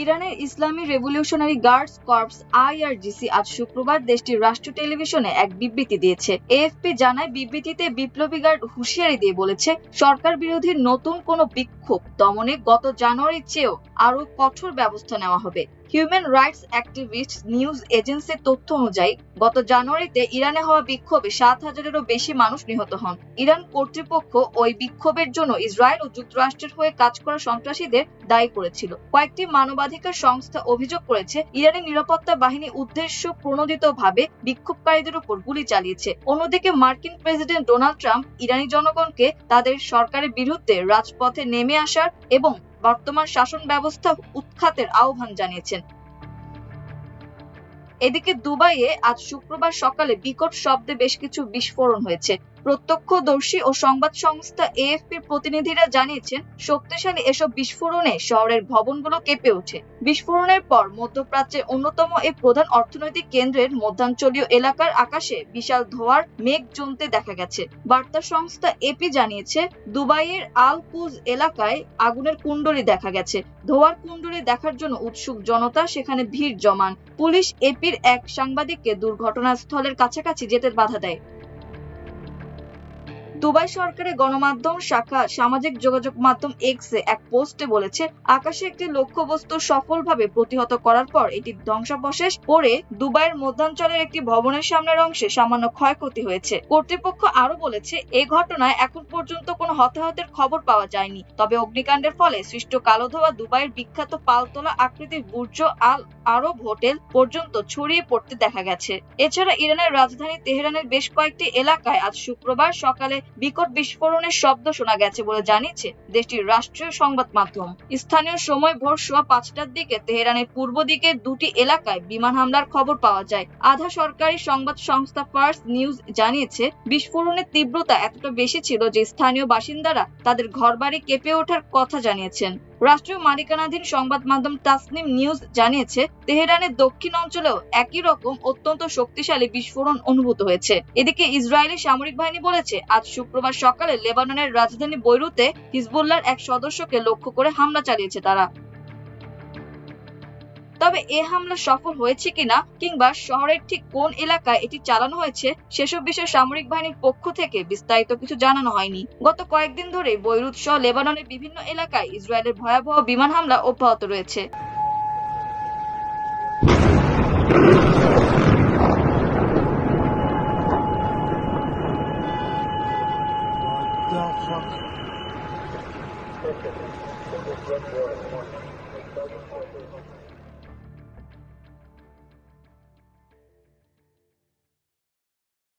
ইরানের ইসলামী revolutionary guards corps IRGC আজ শুক্রবার দেশটির রাষ্ট্রীয় টেলিভিশনে এক বিবৃতি দিয়েছে। এএফপি জানায়, বিবৃতিতে বিপ্লবী গার্ড হুঁশিয়ারি দিয়ে বলেছে, সরকার বিরোধী নতুন কোনো বিক্ষোভ দমনে গত জানুয়ারির চেয়েও আরও কঠোর ব্যবস্থা নেওয়া হবে। হিউম্যান রাইটস অ্যাক্টিভিস্ট নিউজ এজেন্সির তথ্য অনুযায়ী গত জানুয়ারিতে ইরানে হওয়া বিক্ষোভে 7,000-এরও বেশি মানুষ নিহত হন। ইরান কর্তৃপক্ষ ওই বিক্ষোভের জন্য ইসরায়েল ও যুক্তরাষ্ট্রের হয়ে কাজ করা সন্ত্রাসীদের দায়ী করেছিল। কয়েকটি মানবাধিকার সংস্থা অভিযোগ করেছে, ইরানি নিরাপত্তা বাহিনী উদ্দেশ্য প্রণোদিতভাবে বিক্ষোভকারীদের উপর গুলি চালিয়েছে। অন্যদিকে মার্কিন প্রেসিডেন্ট ডোনাল্ড ট্রাম্প ইরানি জনগণকে তাদের সরকারের বিরুদ্ধে রাজপথে নেমে আসার এবং বর্তমান শাসন ব্যবস্থা উৎখাতের আহ্বান জানিয়েছেন। এদিকে দুবাইয়ে আজ শুক্রবার সকালে বিকট শব্দে বেশ কিছু বিস্ফোরণ হয়েছে। প্রত্যক্ষদর্শী ও সংবাদ সংস্থা এএফপির প্রতিনিধিরা জানিয়েছেন, শক্তিশালী এসব বিস্ফোরণে শহরের ভবনগুলো কেঁপে ওঠে। বিস্ফোরণের পর মধ্যপ্রাচ্যের অন্যতম এই প্রধান অর্থনৈতিক কেন্দ্রের মধ্যাঞ্চলীয় এলাকার আকাশে বিশাল ধোঁয়ার মেঘ জমতে দেখা গেছে। বার্তা সংস্থা এপি জানিয়েছে, দুবাইয়ের আল কুজ এলাকায় আগুনের কুণ্ডলী দেখা গেছে। ধোঁয়ার কুণ্ডলী দেখার জন্য উৎসুক জনতা সেখানে ভিড় জমান। পুলিশ এপির এক সাংবাদিককে দুর্ঘটনাস্থলের কাছাকাছি যেতে বাধা দেয়। দুবাই সরকারের গণমাধ্যম শাখা সামাজিক যোগাযোগ মাধ্যম এক্সে এক পোস্টে বলেছে, আকাশে একটি লক্ষ্যবস্তু সফলভাবে প্রতিহত করার পর এটি ধ্বংসাবশেষ পড়ে দুবাইয়ের মধ্যাঞ্চলের একটি ভবনের সামনের অংশে সামান্য ক্ষয়ক্ষতি হয়েছে। কর্তৃপক্ষ আরো বলেছে, এই ঘটনায় এখন পর্যন্ত কোনো হতাহতের খবর পাওয়া যায়নি। তবে অগ্নিকাণ্ডের ফলে সৃষ্ট কালো ধোঁয়া দুবাইয়ের বিখ্যাত পালতোলা আকৃতির বুর্জ আল আরব হোটেল পর্যন্ত ছড়িয়ে পড়তে দেখা গেছে। এছাড়া ইরানের রাজধানী তেহরানের বেশ কয়েকটি এলাকায় আজ শুক্রবার সকালে বিকট বিস্ফোরণের শব্দ শোনা গেছে বলে জানিয়েছে দেশটির রাষ্ট্রীয় সংবাদ মাধ্যম। স্থানীয় সময় ভোর 5:15টার দিকে তেহরানের পূর্ব দিকের দুটি এলাকায় বিমান হামলার খবর পাওয়া যায়। আধা সরকারি সংবাদ সংস্থা ফার্স নিউজ জানিয়েছে, বিস্ফোরণের তীব্রতা এতটা বেশি ছিল যে স্থানীয় বাসিন্দারা তাদের ঘরবাড়ি কেঁপে ওঠার কথা জানিয়েছেন। রাষ্ট্রীয় মালিকানাধীন সংবাদ মাধ্যম তাসনিম নিউজ জানিয়েছে, তেহরানের দক্ষিণ অঞ্চলেও একই রকম অত্যন্ত শক্তিশালী বিস্ফোরণ অনুভূত হয়েছে। এদিকে ইসরায়েলি সামরিক বাহিনী বলেছে, আজ শুক্রবার সকালে লেবাননের রাজধানী বৈরুতে হিজবুল্লাহর এক সদস্যকে লক্ষ্য করে হামলা চালিয়েছে তারা। তবে এ হামলা সফল হয়েছে কিনা কিংবা শহরের ঠিক কোন এলাকায় এটি চালানো হয়েছে সেসব বিষয়ে সামরিক বাহিনীর পক্ষ থেকে বিস্তারিত কিছু জানানো হয়নি। গত কয়েকদিন ধরে বৈরুত সহ লেবাননের বিভিন্ন এলাকায় ইসরায়েলের ভয়াবহ বিমান হামলা অব্যাহত রয়েছে। The fuck?